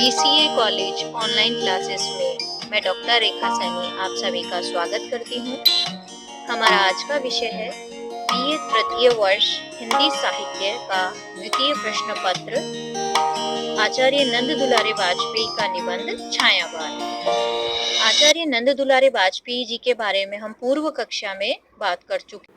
BCA college online classes में मैं doctor रेखा सैनी आप सभी का स्वागत करती हूँ। हमारा आज का विषय है बीए तृतीय वर्ष हिंदी साहित्य का द्वितीय प्रश्न पत्र आचार्य नंद दुलारे वाजपेयी का निबंध छायावाद। आचार्य नंद दुलारे वाजपेयी जी के बारे में हम पूर्व कक्षा में बात कर चुके।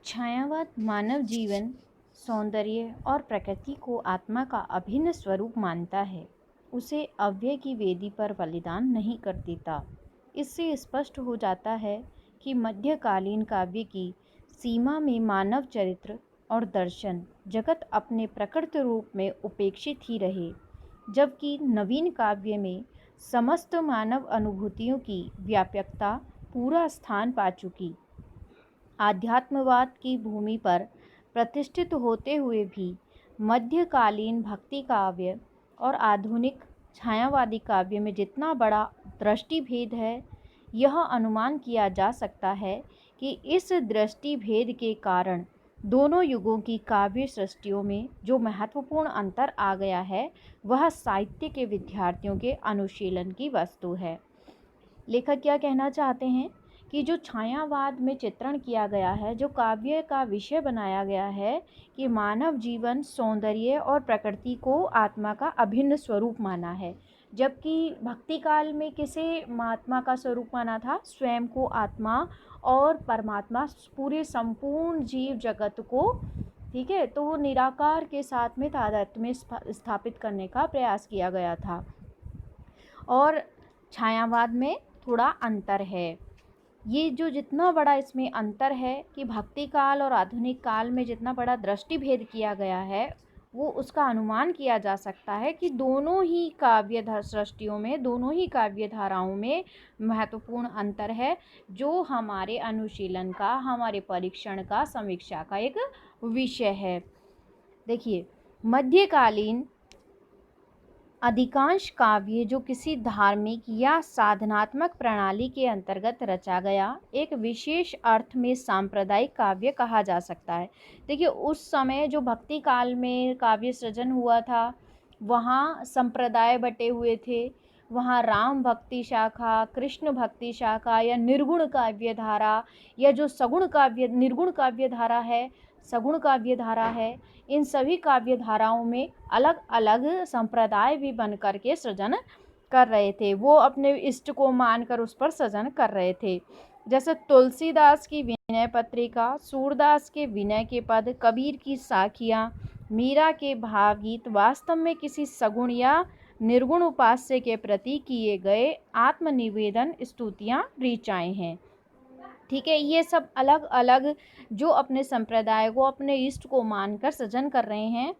छायावाद मानव जीवन, सौंदर्य और प्रकृति को आत्मा का अभिन्न स्वरूप मानता है, उसे अव्यय की वेदी पर बलिदान नहीं कर देता। इससे स्पष्ट हो जाता है कि मध्यकालीन काव्य की सीमा में मानव चरित्र और दर्शन जगत अपने प्रकृत रूप में उपेक्षित ही रहे, जबकि नवीन काव्य में समस्त मानव अनुभूतियों की व्यापकता पूरा स्थान पा चुकी। आध्यात्मवाद की भूमि पर प्रतिष्ठित होते हुए भी मध्यकालीन भक्ति काव्य और आधुनिक छायावादी काव्य में जितना बड़ा दृष्टिभेद है, यह अनुमान किया जा सकता है कि इस दृष्टिभेद के कारण दोनों युगों की काव्य सृष्टियों में जो महत्वपूर्ण अंतर आ गया है, वह साहित्य के विद्यार्थियों के अनुशीलन की वस्तु है। लेखक क्या कहना चाहते हैं कि जो छायावाद में चित्रण किया गया है, जो काव्य का विषय बनाया गया है कि मानव जीवन, सौंदर्य और प्रकृति को आत्मा का अभिन्न स्वरूप माना है, जबकि भक्ति काल में किसे आत्मा का स्वरूप माना था? स्वयं को आत्मा और परमात्मा, पूरे संपूर्ण जीव जगत को, ठीक है, तो वो निराकार के साथ में तादात्म्य में स्थापित करने का प्रयास किया गया था। और छायावाद में थोड़ा अंतर है। ये जो जितना बड़ा इसमें अंतर है कि भक्ति काल और आधुनिक काल में जितना बड़ा दृष्टिभेद किया गया है, वो उसका अनुमान किया जा सकता है कि दोनों ही काव्य सृष्टियों में, दोनों ही काव्य धाराओं में महत्वपूर्ण अंतर है, जो हमारे अनुशीलन का, हमारे परीक्षण का, समीक्षा का एक विषय है। देखिए, मध्यकालीन अधिकांश काव्य जो किसी धार्मिक या साधनात्मक प्रणाली के अंतर्गत रचा गया, एक विशेष अर्थ में सांप्रदायिक काव्य कहा जा सकता है। देखिए, उस समय जो भक्ति काल में काव्य सृजन हुआ था, वहाँ संप्रदाय बटे हुए थे। वहाँ राम भक्ति शाखा, कृष्ण भक्ति शाखा या निर्गुण काव्य धारा, या जो सगुण काव्य, निर्गुण काव्य धारा है, सगुण काव्य धारा है, इन सभी काव्य धाराओं में अलग अलग संप्रदाय भी बन कर के सृजन कर रहे थे। वो अपने इष्ट को मानकर उस पर सृजन कर रहे थे। जैसे तुलसीदास की विनय पत्रिका, सूरदास के विनय के पद, कबीर की साखियाँ, मीरा के भावगीत वास्तव में किसी सगुण या निर्गुण उपास्य के प्रति किए गए आत्मनिवेदन, स्तुतियाँ, ऋचाएँ हैं। ठीक है, ये सब अलग अलग जो अपने संप्रदाय को, अपने इष्ट को मानकर सृजन कर रहे हैं।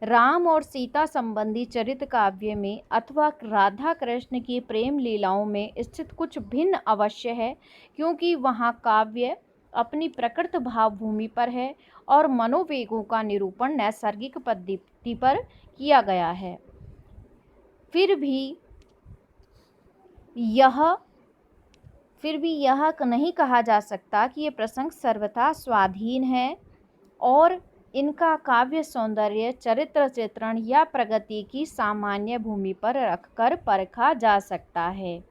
राम और सीता संबंधी चरित्र काव्य में अथवा राधा कृष्ण की प्रेम लीलाओं में स्थित कुछ भिन्न अवश्य है, क्योंकि वहाँ काव्य अपनी प्रकृत भावभूमि पर है और मनोवेगों का निरूपण नैसर्गिक पद्धति पर किया गया है। फिर भी यह नहीं कहा जा सकता कि ये प्रसंग सर्वथा स्वाधीन है और इनका काव्य सौंदर्य, चरित्र चित्रण या प्रगति की सामान्य भूमि पर रखकर परखा जा सकता है।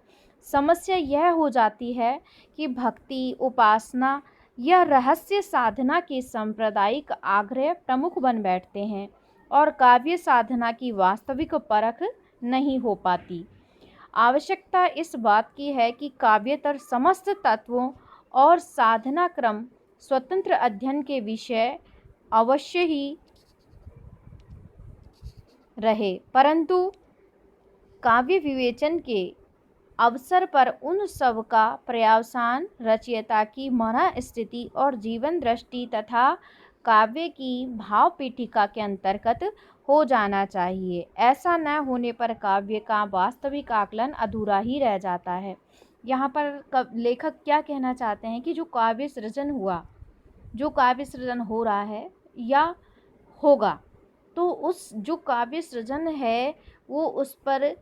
समस्या यह हो जाती है कि भक्ति, उपासना या रहस्य साधना के सांप्रदायिक आग्रह प्रमुख बन बैठते हैं और काव्य साधना की वास्तविक परख नहीं हो पाती। आवश्यकता इस बात की है कि काव्यतर समस्त तत्वों और साधना क्रम स्वतंत्र अध्ययन के विषय अवश्य ही रहे, परंतु काव्य विवेचन के अवसर पर उन सब का पर्यवसान रचयिता की मन स्थिति और जीवन दृष्टि तथा काव्य की भाव पीठिका के अंतर्गत हो जाना चाहिए। ऐसा न होने पर काव्य का वास्तविक आकलन अधूरा ही रह जाता है। यहाँ पर लेखक क्या कहना चाहते हैं कि जो काव्य सृजन हुआ, जो काव्य सृजन हो रहा है या होगा, तो उस जो काव्य सृजन है वो उस पर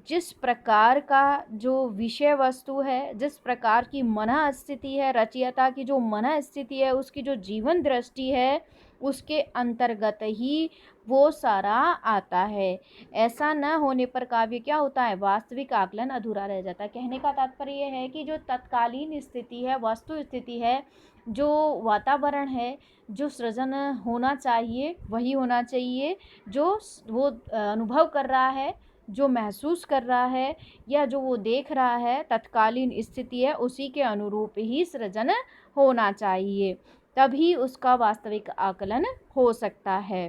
जिस प्रकार का जो विषय वस्तु है, जिस प्रकार की मन स्थिति है, रचयिता की जो मन स्थिति है, उसकी जो जीवन दृष्टि है, उसके अंतर्गत ही वो सारा आता है। ऐसा न होने पर काव्य क्या होता है, वास्तविक आकलन अधूरा रह जाता है। कहने का तात्पर्य ये है कि जो तत्कालीन स्थिति है, वस्तु स्थिति है, जो वातावरण है, जो सृजन होना चाहिए वही होना चाहिए। जो वो अनुभव कर रहा है, जो महसूस कर रहा है, या जो वो देख रहा है, तत्कालीन स्थिति है, उसी के अनुरूप ही सृजन होना चाहिए, तभी उसका वास्तविक आकलन हो सकता है।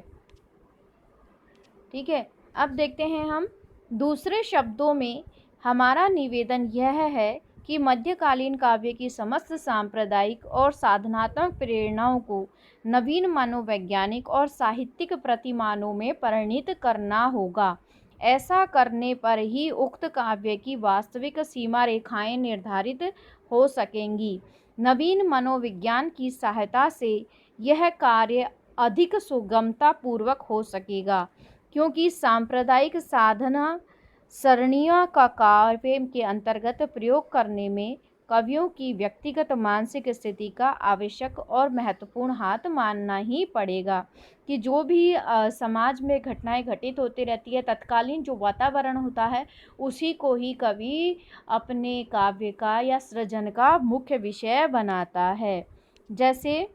ठीक है, अब देखते हैं हम दूसरे शब्दों में हमारा निवेदन यह है कि मध्यकालीन काव्य की समस्त सांप्रदायिक और साधनात्मक प्रेरणाओं को नवीन मनोवैज्ञानिक और साहित्यिक प्रतिमानों में परिणित करना होगा। ऐसा करने पर ही उक्त काव्य की वास्तविक सीमा रेखाएं निर्धारित हो सकेंगी। नवीन मनोविज्ञान की सहायता से यह कार्य अधिक सुगमता पूर्वक हो सकेगा, क्योंकि सांप्रदायिक साधना सरणियों का काव्य के अंतर्गत प्रयोग करने में कवियों की व्यक्तिगत मानसिक स्थिति का आवश्यक और महत्वपूर्ण हाथ मानना ही पड़ेगा। कि जो भी समाज में घटनाएं घटित होती रहती है, तत्कालीन जो वातावरण होता है, उसी को ही कवि अपने काव्य का या सृजन का मुख्य विषय बनाता है। जैसे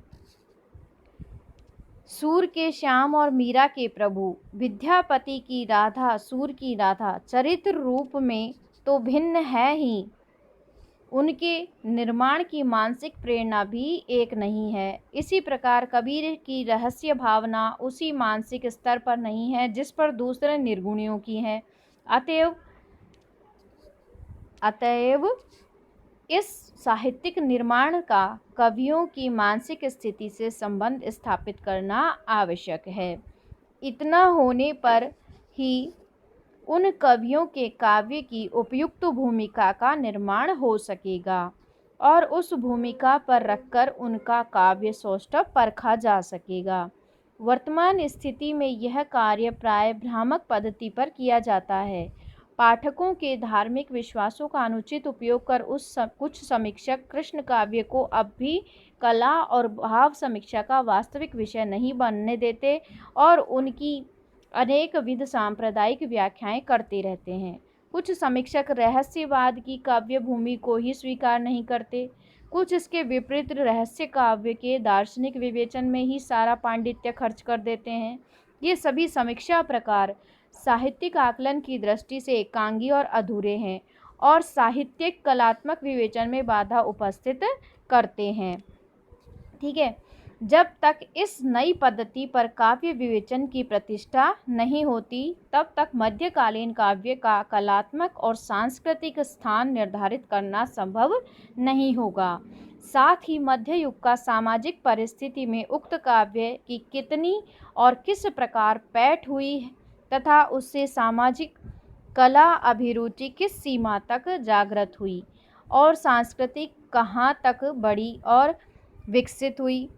सूर के श्याम और मीरा के प्रभु, विद्यापति की राधा, सूर की राधा चरित्र रूप में तो भिन्न है ही, उनके निर्माण की मानसिक प्रेरणा भी एक नहीं है। इसी प्रकार कबीर की रहस्य भावना उसी मानसिक स्तर पर नहीं है जिस पर दूसरे निर्गुणियों की है। अतएव इस साहित्यिक निर्माण का कवियों की मानसिक स्थिति से संबंध स्थापित करना आवश्यक है। इतना होने पर ही उन कवियों के काव्य की उपयुक्त भूमिका का निर्माण हो सकेगा और उस भूमिका पर रखकर उनका काव्य सौष्ठव परखा जा सकेगा। वर्तमान स्थिति में यह कार्य प्राय भ्रामक पद्धति पर किया जाता है। पाठकों के धार्मिक विश्वासों का अनुचित उपयोग कर कुछ समीक्षक कृष्ण काव्य को अब भी कला और भाव समीक्षा का वास्तविक विषय नहीं बनने देते और उनकी अनेक विध सांप्रदायिक व्याख्याएं करते रहते हैं। कुछ समीक्षक रहस्यवाद की काव्य भूमि को ही स्वीकार नहीं करते, कुछ इसके विपरीत रहस्य काव्य के दार्शनिक विवेचन में ही सारा पांडित्य खर्च कर देते हैं। ये सभी समीक्षा प्रकार साहित्यिक आकलन की दृष्टि से एकांगी और अधूरे हैं और साहित्यिक कलात्मक विवेचन में बाधा उपस्थित करते हैं। ठीक है, जब तक इस नई पद्धति पर काव्य विवेचन की प्रतिष्ठा नहीं होती, तब तक मध्यकालीन काव्य का कलात्मक और सांस्कृतिक स्थान निर्धारित करना संभव नहीं होगा। साथ ही मध्य युग का सामाजिक परिस्थिति में उक्त काव्य की कितनी और किस प्रकार पैठ हुई तथा उससे सामाजिक कला अभिरुचि किस सीमा तक जागृत हुई और सांस्कृतिक कहाँ तक बढ़ी और विकसित हुई,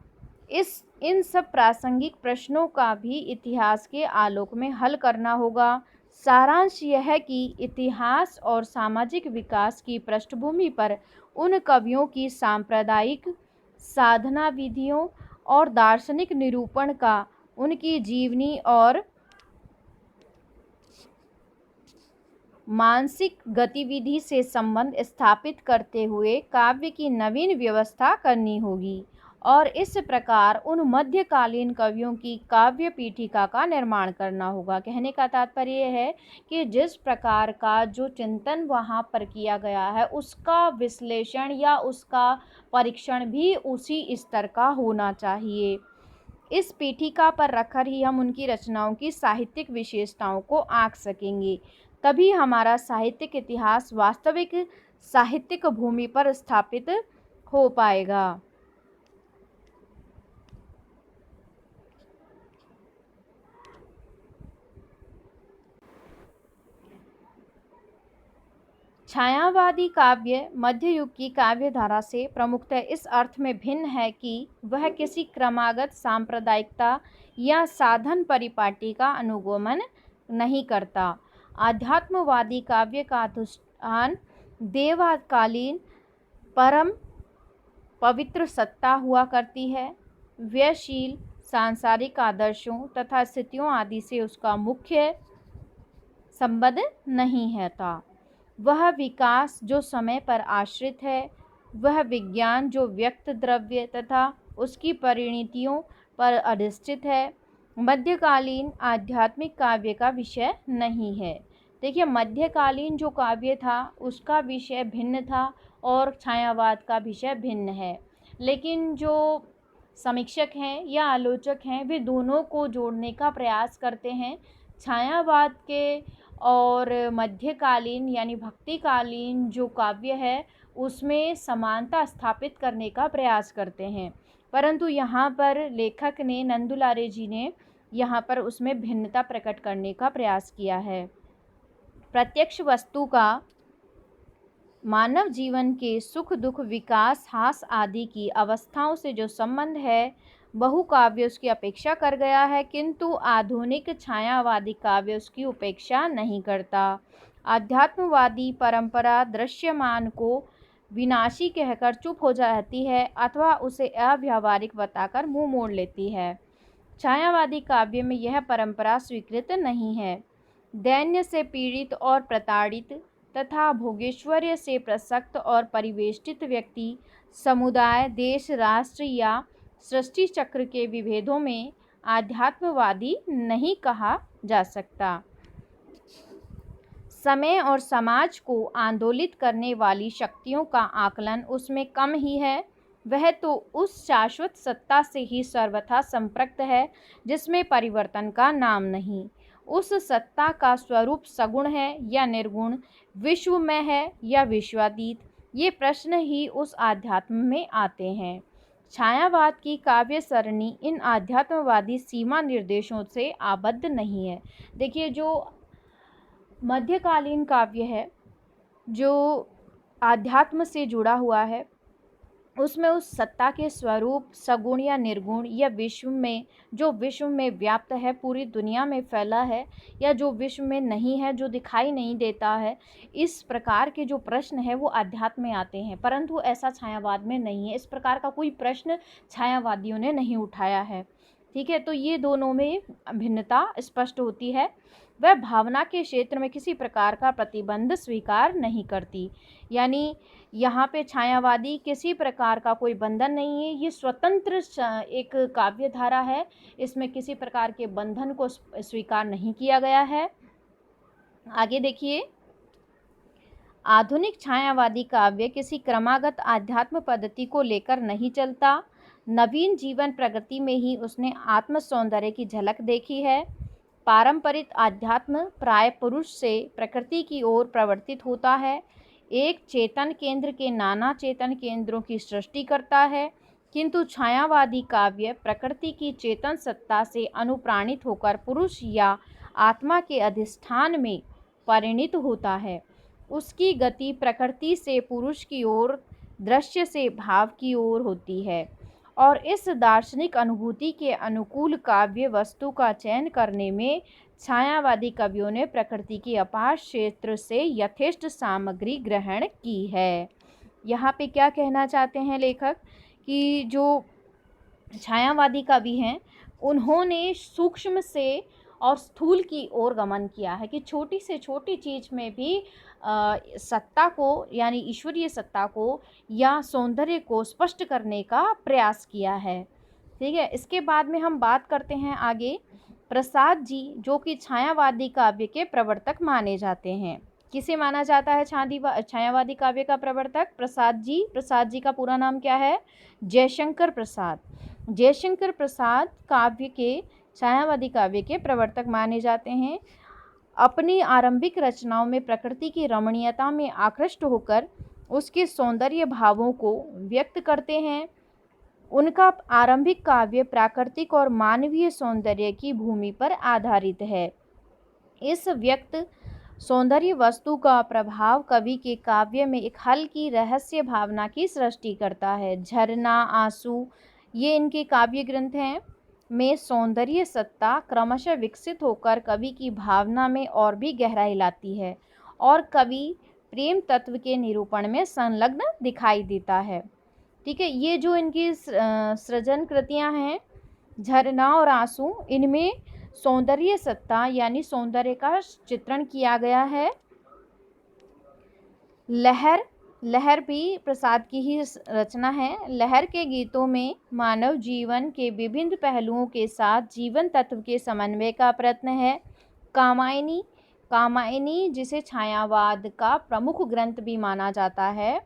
इन सब प्रासंगिक प्रश्नों का भी इतिहास के आलोक में हल करना होगा। सारांश यह है कि इतिहास और सामाजिक विकास की पृष्ठभूमि पर उन कवियों की सांप्रदायिक साधना विधियों और दार्शनिक निरूपण का उनकी जीवनी और मानसिक गतिविधि से संबंध स्थापित करते हुए काव्य की नवीन व्यवस्था करनी होगी और इस प्रकार उन मध्यकालीन कवियों की काव्य पीठिका का निर्माण करना होगा। कहने का तात्पर्य है कि जिस प्रकार का जो चिंतन वहाँ पर किया गया है, उसका विश्लेषण या उसका परीक्षण भी उसी स्तर का होना चाहिए। इस पीठिका पर रखकर ही हम उनकी रचनाओं की साहित्यिक विशेषताओं को आंक सकेंगे। तभी हमारा साहित्यिक इतिहास वास्तविक साहित्यिक भूमि पर स्थापित हो पाएगा। छायावादी काव्य मध्य युग की काव्य धारा से प्रमुखतः इस अर्थ में भिन्न है कि वह किसी क्रमागत सांप्रदायिकता या साधन परिपाटी का अनुगमन नहीं करता। आध्यात्मवादी काव्य का अधिष्ठान देवकालीन परम पवित्र सत्ता हुआ करती है। व्ययशील सांसारिक आदर्शों तथा स्थितियों आदि से उसका मुख्य संबंध नहीं है था। वह विकास जो समय पर आश्रित है, वह विज्ञान जो व्यक्त द्रव्य तथा उसकी परिणतियों पर अधिष्ठित है, मध्यकालीन आध्यात्मिक काव्य का विषय नहीं है। देखिए, मध्यकालीन जो काव्य था उसका विषय भिन्न था और छायावाद का विषय भिन्न है। लेकिन जो समीक्षक हैं या आलोचक हैं वे दोनों को जोड़ने का प्रयास करते हैं। छायावाद के और मध्यकालीन यानी भक्तिकालीन जो काव्य है उसमें समानता स्थापित करने का प्रयास करते हैं, परंतु यहाँ पर लेखक ने, नंदुलारे जी ने यहाँ पर उसमें भिन्नता प्रकट करने का प्रयास किया है। प्रत्यक्ष वस्तु का मानव जीवन के सुख दुख, विकास, हास आदि की अवस्थाओं से जो संबंध है, बहुकाव्य उसकी अपेक्षा कर गया है, किंतु आधुनिक छायावादी काव्य उसकी उपेक्षा नहीं करता। आध्यात्मवादी परंपरा दृश्यमान को विनाशी कहकर चुप हो जाती है अथवा उसे अव्यावहारिक बताकर मुंह मोड़ लेती है। छायावादी काव्य में यह परंपरा स्वीकृत नहीं है। दैन्य से पीड़ित और प्रताड़ित तथा भोगेश्वर्य से प्रसक्त और परिवेष्टित व्यक्ति, समुदाय, देश, राष्ट्र या सृष्टि चक्र के विभेदों में आध्यात्मवादी नहीं कहा जा सकता। समय और समाज को आंदोलित करने वाली शक्तियों का आकलन उसमें कम ही है। वह तो उस शाश्वत सत्ता से ही सर्वथा संपृक्त है जिसमें परिवर्तन का नाम नहीं। उस सत्ता का स्वरूप सगुण है या निर्गुण, विश्वमय है या विश्वातीत, ये प्रश्न ही उस आध्यात्म में आते हैं। छायावाद की काव्य सरणी इन आध्यात्मवादी सीमा निर्देशों से आबद्ध नहीं है। देखिए, जो मध्यकालीन काव्य है जो आध्यात्म से जुड़ा हुआ है, उसमें उस सत्ता के स्वरूप सगुण या निर्गुण या विश्व में, जो विश्व में व्याप्त है, पूरी दुनिया में फैला है, या जो विश्व में नहीं है, जो दिखाई नहीं देता है, इस प्रकार के जो प्रश्न है वो अध्यात्म में आते हैं, परंतु ऐसा छायावाद में नहीं है। इस प्रकार का कोई प्रश्न छायावादियों ने नहीं उठाया है। ठीक है, तो ये दोनों में भिन्नता स्पष्ट होती है। वह भावना के क्षेत्र में किसी प्रकार का प्रतिबंध स्वीकार नहीं करती, यानी यहाँ पे छायावादी किसी प्रकार का कोई बंधन नहीं है। ये स्वतंत्र एक काव्य धारा है, इसमें किसी प्रकार के बंधन को स्वीकार नहीं किया गया है। आगे देखिए, आधुनिक छायावादी काव्य किसी क्रमागत आध्यात्म पद्धति को लेकर नहीं चलता। नवीन जीवन प्रगति में ही उसने आत्म सौंदर्य की झलक देखी है। पारंपरिक आध्यात्म प्राय पुरुष से प्रकृति की ओर प्रवर्तित होता है, एक चेतन केंद्र के नाना चेतन केंद्रों की सृष्टि करता है, किंतु छायावादी काव्य प्रकृति की चेतन सत्ता से अनुप्राणित होकर पुरुष या आत्मा के अधिष्ठान में परिणित होता है। उसकी गति प्रकृति से पुरुष की ओर, दृश्य से भाव की ओर होती है, और इस दार्शनिक अनुभूति के अनुकूल काव्य वस्तु का चयन करने में छायावादी कवियों ने प्रकृति की अपार क्षेत्र से यथेष्ट सामग्री ग्रहण की है। यहाँ पे क्या कहना चाहते हैं लेखक कि जो छायावादी कवि हैं उन्होंने सूक्ष्म से और स्थूल की ओर गमन किया है कि छोटी से छोटी चीज़ में भी सत्ता को, यानी ईश्वरीय सत्ता को या सौंदर्य को स्पष्ट करने का प्रयास किया है। ठीक है, इसके बाद में हम बात करते हैं आगे प्रसाद जी, जो कि छायावादी काव्य के प्रवर्तक माने जाते हैं। किसे माना जाता है छायावादी काव्य का प्रवर्तक? प्रसाद जी। प्रसाद जी का पूरा नाम क्या है? जयशंकर प्रसाद। जयशंकर प्रसाद काव्य के, छायावादी काव्य के प्रवर्तक माने जाते हैं। अपनी आरंभिक रचनाओं में प्रकृति की रमणीयता में आकृष्ट होकर उसके सौंदर्य भावों को व्यक्त करते हैं। उनका आरंभिक काव्य प्राकृतिक और मानवीय सौंदर्य की भूमि पर आधारित है। इस व्यक्त सौंदर्य वस्तु का प्रभाव कवि के काव्य में एक हल्की रहस्य भावना की सृष्टि करता है। झरना, आंसू, ये इनके काव्य ग्रंथ हैं। में सौंदर्य सत्ता क्रमशः विकसित होकर कवि की भावना में और भी गहराई लाती है और कवि प्रेम तत्व के निरूपण में संलग्न दिखाई देता है। ठीक है, ये जो इनकी सृजन कृतियाँ हैं, झरना और आंसू, इनमें सौंदर्य सत्ता यानी सौंदर्य का चित्रण किया गया है। लहर, लहर भी प्रसाद की ही रचना है। लहर के गीतों में मानव जीवन के विभिन्न पहलुओं के साथ जीवन तत्व के समन्वय का प्रयत्न है। कामायनी, कामायनी जिसे छायावाद का प्रमुख ग्रंथ भी माना जाता है,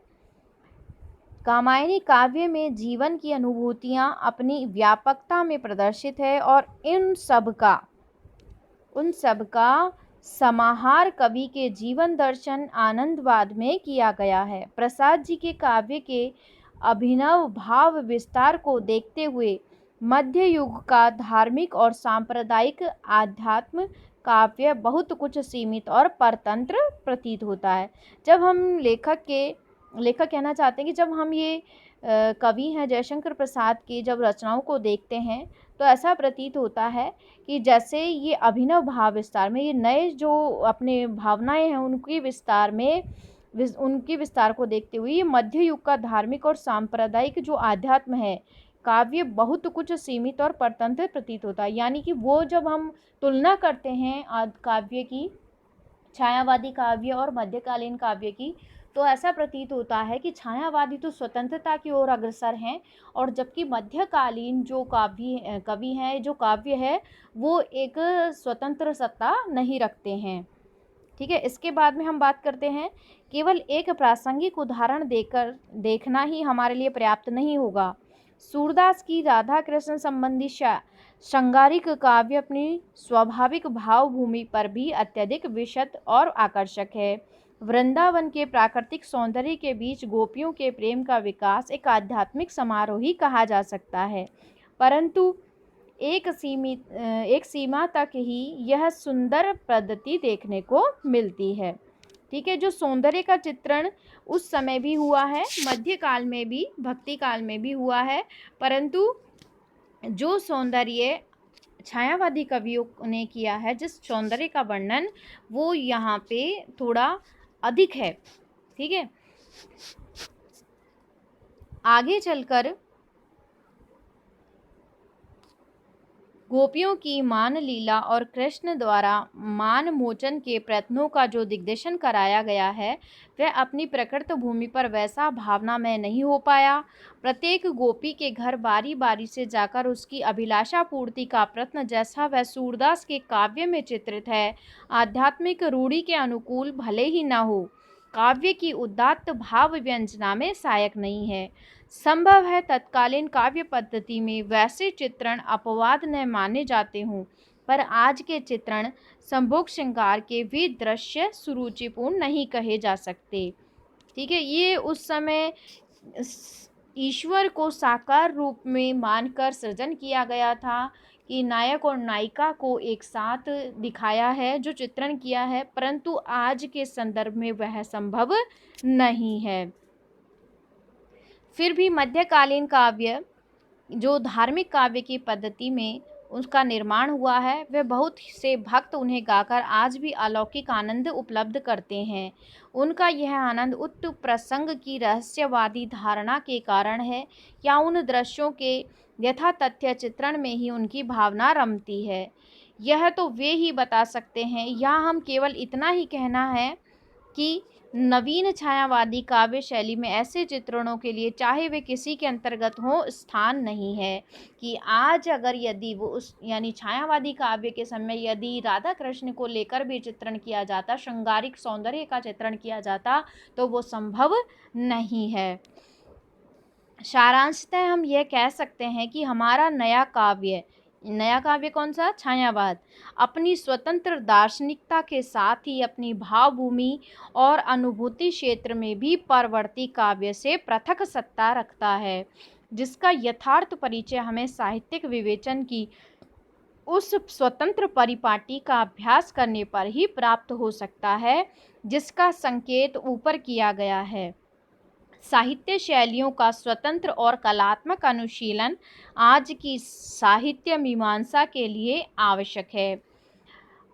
कामायनी काव्य में जीवन की अनुभूतियां अपनी व्यापकता में प्रदर्शित है और उन सब का समाहार कवि के जीवन दर्शन आनंदवाद में किया गया है। प्रसाद जी के काव्य के अभिनव भाव विस्तार को देखते हुए मध्य युग का धार्मिक और सांप्रदायिक आध्यात्म काव्य बहुत कुछ सीमित और परतंत्र प्रतीत होता है। जब हम लेखक कहना चाहते हैं कि जब हम ये कवि हैं जयशंकर प्रसाद की जब रचनाओं को देखते हैं तो ऐसा प्रतीत होता है कि जैसे ये अभिनव भाव विस्तार में, ये नए जो अपने भावनाएं हैं उनकी विस्तार को देखते हुए ये मध्य युग का धार्मिक और सांप्रदायिक जो आध्यात्म है काव्य बहुत कुछ सीमित और परतंत्र प्रतीत होता है। यानी कि वो जब हम तुलना करते हैं काव्य की, छायावादी काव्य और मध्यकालीन काव्य की, तो ऐसा प्रतीत होता है कि छायावादी तो स्वतंत्रता की ओर अग्रसर हैं और जबकि मध्यकालीन जो कवि हैं, जो काव्य है वो एक स्वतंत्र सत्ता नहीं रखते हैं। ठीक है, इसके बाद में हम बात करते हैं, केवल एक प्रासंगिक उदाहरण देकर देखना ही हमारे लिए पर्याप्त नहीं होगा। सूरदास की राधा कृष्ण संबंधी श्रृंगारिक काव्य अपनी स्वाभाविक भावभूमि पर भी अत्यधिक विशद और आकर्षक है। वृंदावन के प्राकृतिक सौंदर्य के बीच गोपियों के प्रेम का विकास एक आध्यात्मिक समारोह ही कहा जा सकता है, परंतु एक सीमा तक ही यह सुंदर पद्धति देखने को मिलती है। ठीक है, जो सौंदर्य का चित्रण उस समय भी हुआ है, मध्यकाल में भी, भक्ति काल में भी हुआ है, परंतु जो सौंदर्य छायावादी कवियों ने किया है, जिस सौंदर्य का वर्णन, वो यहाँ पे थोड़ा अधिक है। ठीक है, आगे चलकर गोपियों की मान लीला और कृष्ण द्वारा मान मोचन के प्रयत्नों का जो दिग्दर्शन कराया गया है वह अपनी प्रकृत भूमि पर वैसा भावना में नहीं हो पाया। प्रत्येक गोपी के घर बारी बारी से जाकर उसकी अभिलाषा पूर्ति का प्रयत्न जैसा वह सूरदास के काव्य में चित्रित है, आध्यात्मिक रूढ़ि के अनुकूल भले ही न हो, काव्य की उदात्त भाव व्यंजना में सहायक नहीं है। संभव है तत्कालीन काव्य पद्धति में वैसे चित्रण अपवाद न माने जाते हों, पर आज के चित्रण संभोग श्रृंगार के भी दृश्य सुरुचिपूर्ण नहीं कहे जा सकते। ठीक है, ये उस समय ईश्वर को साकार रूप में मानकर सृजन किया गया था कि नायक और नायिका को एक साथ दिखाया है, जो चित्रण किया है, परंतु आज के संदर्भ में वह संभव नहीं है। फिर भी मध्यकालीन काव्य जो धार्मिक काव्य की पद्धति में उसका निर्माण हुआ है, वह बहुत से भक्त उन्हें गाकर आज भी अलौकिक आनंद उपलब्ध करते हैं। उनका यह आनंद उक्त प्रसंग की रहस्यवादी धारणा के कारण है या उन दृश्यों के यथातथ्य चित्रण में ही उनकी भावना रमती है, यह तो वे ही बता सकते हैं। यहाँ हम केवल इतना ही कहना है कि नवीन छायावादी काव्य शैली में ऐसे चित्रणों के लिए, चाहे वे किसी के अंतर्गत हों, स्थान नहीं है। कि आज अगर यदि वो उस यानी छायावादी काव्य के समय यदि राधा कृष्ण को लेकर भी चित्रण किया जाता, श्रृंगारिक सौंदर्य का चित्रण किया जाता, तो वो संभव नहीं है। सारांशतः हम यह कह सकते हैं कि हमारा नया काव्य कौन सा? छायावाद अपनी स्वतंत्र दार्शनिकता के साथ ही अपनी भावभूमि और अनुभूति क्षेत्र में भी परवर्ती काव्य से पृथक सत्ता रखता है, जिसका यथार्थ परिचय हमें साहित्यिक विवेचन की उस स्वतंत्र परिपाटी का अभ्यास करने पर ही प्राप्त हो सकता है, जिसका संकेत ऊपर किया गया है। साहित्य शैलियों का स्वतंत्र और कलात्मक अनुशीलन आज की साहित्य मीमांसा के लिए आवश्यक है।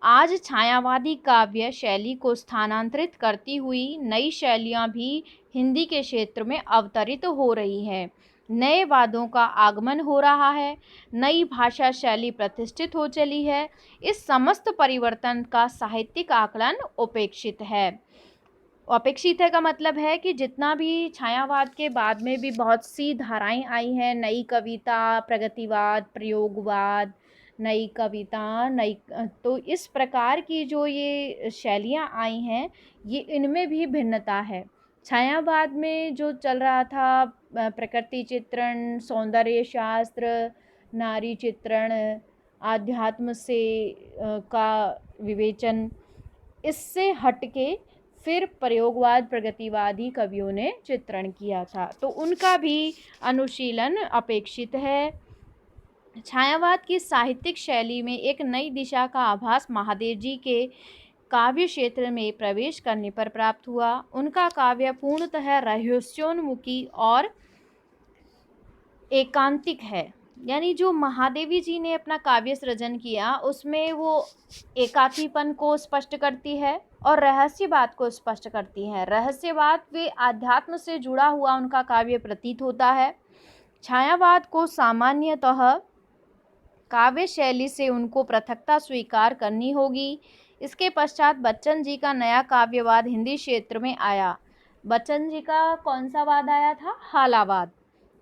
आज छायावादी काव्य शैली को स्थानांतरित करती हुई नई शैलियाँ भी हिंदी के क्षेत्र में अवतरित हो रही हैं। नए वादों का आगमन हो रहा है, नई भाषा शैली प्रतिष्ठित हो चली है। इस समस्त परिवर्तन का साहित्यिक आकलन अपेक्षित है का मतलब है कि जितना भी छायावाद के बाद में भी बहुत सी धाराएं आई हैं, नई कविता, प्रगतिवाद, प्रयोगवाद, नई कविता, तो इस प्रकार की जो ये शैलियाँ आई हैं, ये इनमें भी भिन्नता है। छायावाद में जो चल रहा था प्रकृति चित्रण, सौंदर्य शास्त्र, नारी चित्रण, आध्यात्म से का विवेचन, इससे हटके फिर प्रयोगवाद, प्रगतिवादी कवियों ने चित्रण किया था, तो उनका भी अनुशीलन अपेक्षित है। छायावाद की साहित्यिक शैली में एक नई दिशा का आभास महादेव जी के काव्य क्षेत्र में प्रवेश करने पर प्राप्त हुआ। उनका काव्य पूर्णतः रहस्योन्मुखी और एकांतिक है। यानी जो महादेवी जी ने अपना काव्य सृजन किया, उसमें वो एकाकीपन को स्पष्ट करती है और रहस्यवाद को स्पष्ट करती है। रहस्यवाद वे आध्यात्म से जुड़ा हुआ उनका काव्य प्रतीत होता है। छायावाद को सामान्यतः काव्य शैली से उनको पृथकता स्वीकार करनी होगी। इसके पश्चात बच्चन जी का नया काव्यवाद हिंदी क्षेत्र में आया। बच्चन जी का कौन सा वाद आया था? हालावाद।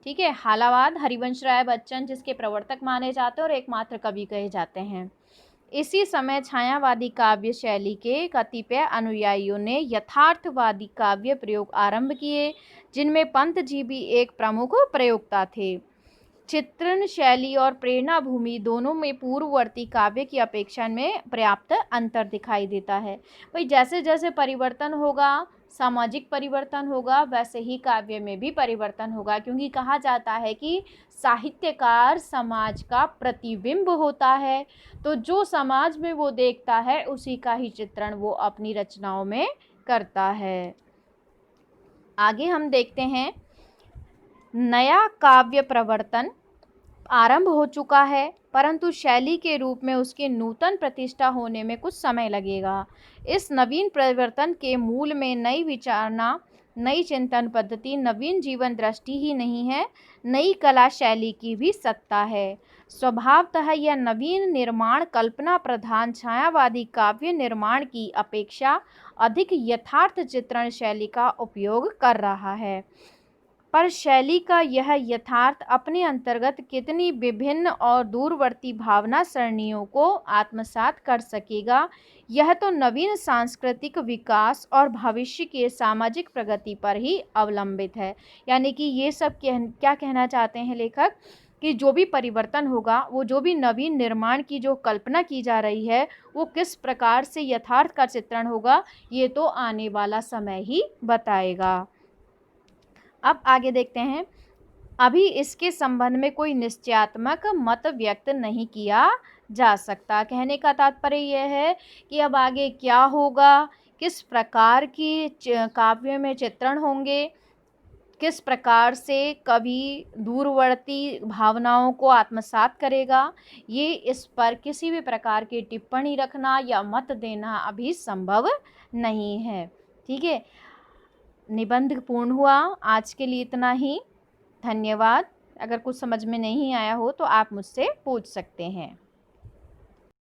ठीक है, हालावाद हरिवंश राय बच्चन जिसके प्रवर्तक माने जाते हैं और एकमात्र कवि कहे जाते हैं। इसी समय छायावादी काव्य शैली के कतिपय अनुयायियों ने यथार्थवादी काव्य प्रयोग आरंभ किए, जिनमें पंत जी भी एक प्रमुख प्रयोक्ता थे। चित्रण शैली और प्रेरणा भूमि दोनों में पूर्ववर्ती काव्य की अपेक्षा में पर्याप्त अंतर दिखाई देता है। भाई जैसे जैसे परिवर्तन होगा, सामाजिक परिवर्तन होगा, वैसे ही काव्य में भी परिवर्तन होगा, क्योंकि कहा जाता है कि साहित्यकार समाज का प्रतिबिंब होता है। तो जो समाज में वो देखता है उसी का ही चित्रण वो अपनी रचनाओं में करता है। आगे हम देखते हैं, नया काव्य प्रवर्तन आरंभ हो चुका है, परंतु शैली के रूप में उसकी नूतन प्रतिष्ठा होने में कुछ समय लगेगा। इस नवीन परिवर्तन के मूल में नई विचारना, नई चिंतन पद्धति, नवीन जीवन दृष्टि ही नहीं है, नई कला शैली की भी सत्ता है। स्वभावतः यह नवीन निर्माण कल्पना प्रधान छायावादी काव्य निर्माण की अपेक्षा अधिक यथार्थ चित्रण शैली का उपयोग कर रहा है। पर शैली का यह यथार्थ अपने अंतर्गत कितनी विभिन्न और दूरवर्ती भावना सरणियों को आत्मसात कर सकेगा, यह तो नवीन सांस्कृतिक विकास और भविष्य के सामाजिक प्रगति पर ही अवलंबित है। यानी कि ये सब क्या कहना चाहते हैं लेखक, कि जो भी परिवर्तन होगा, वो जो भी नवीन निर्माण की जो कल्पना की जा रही है, वो किस प्रकार से यथार्थ का चित्रण होगा, ये तो आने वाला समय ही बताएगा। अब आगे देखते हैं, अभी इसके संबंध में कोई निश्चयात्मक मत व्यक्त नहीं किया जा सकता। कहने का तात्पर्य यह है कि अब आगे क्या होगा, किस प्रकार की काव्य में चित्रण होंगे, किस प्रकार से कवि दूरवर्ती भावनाओं को आत्मसात करेगा, ये इस पर किसी भी प्रकार की टिप्पणी रखना या मत देना अभी संभव नहीं है। ठीक है, निबंध पूर्ण हुआ। आज के लिए इतना ही। धन्यवाद। अगर कुछ समझ में नहीं आया हो तो आप मुझसे पूछ सकते हैं।